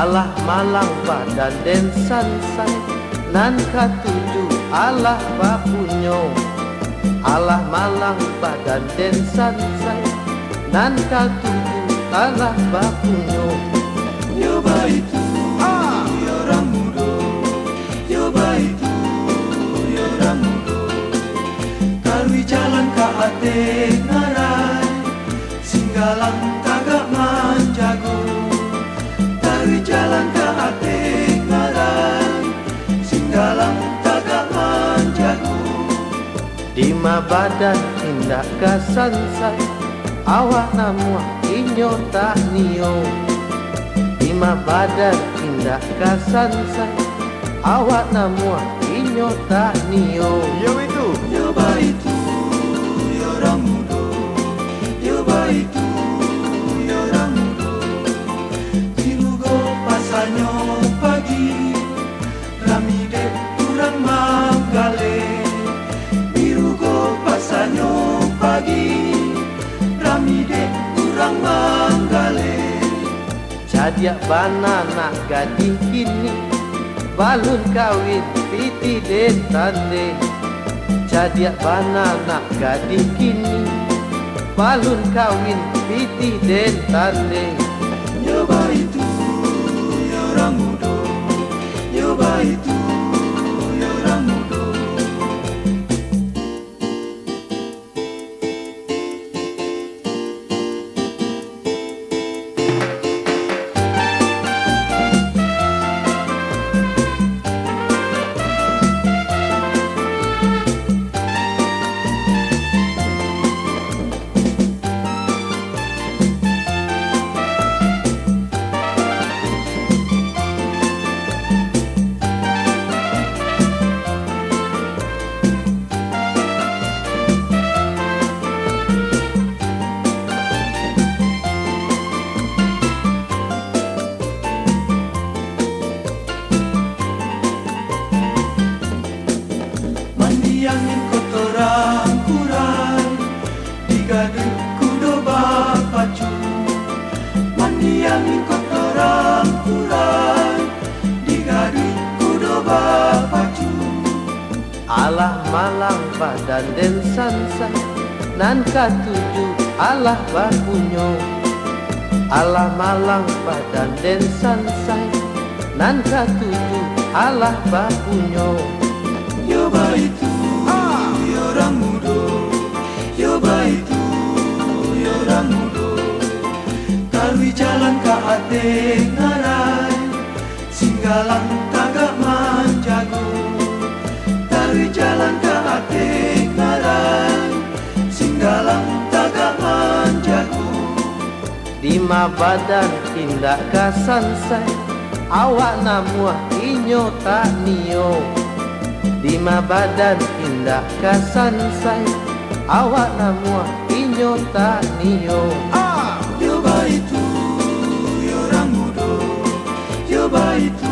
alah malang badan den sansai nan katuju alah bapunyo, alah malang badan den sansai nan katuju alah bapunyo. Nyoba itu orang muda, nyoba itu orang muda. Kalui jalan ke ate ngarai, singgalang tagak manjago. Kalui jalan ke ate ngarai, singgalang tagak manjago. Dima badan tindak kasansai, awak namua inyo tak nio. Dima badan tindak kasansai, awak namua inyo tak nio. Yo itu. Nyoba itu orang muda, nyoba itu orang muda. Tirugo pasanyo pagi, ramide kurang manggale. Tirugo pasanyo pagi, ramide kurang manggale. Jadiak bana nak gading kini, balun kawin piti den tande. Jadiak bana nak gading kini, balun kawin piti den tande. Nyoba itu orang muda, nyoba itu orang muda. Angin kotoran kurai, digaduh kudo bapacu. Mandi angin kotoran kurai, digaduh kudo bapacu. Alah malang badan den sansai, nan katuju alah bapunyo. Alah malang badan den sansai, nan katuju alah bapunyo. Nyoba itu orang muda, nyoba itu orang muda. Kalui jalan ke ate ngarai, singgalang tagak manjago. Kalui jalan ke ate ngarai, singgalang tagak manjago. Dima badan tindak kasansai, awak namua inyo tak nio. Dima badan tindak kasansai, awak namua inyo tak nio. Nyoba itu orang muda, nyoba itu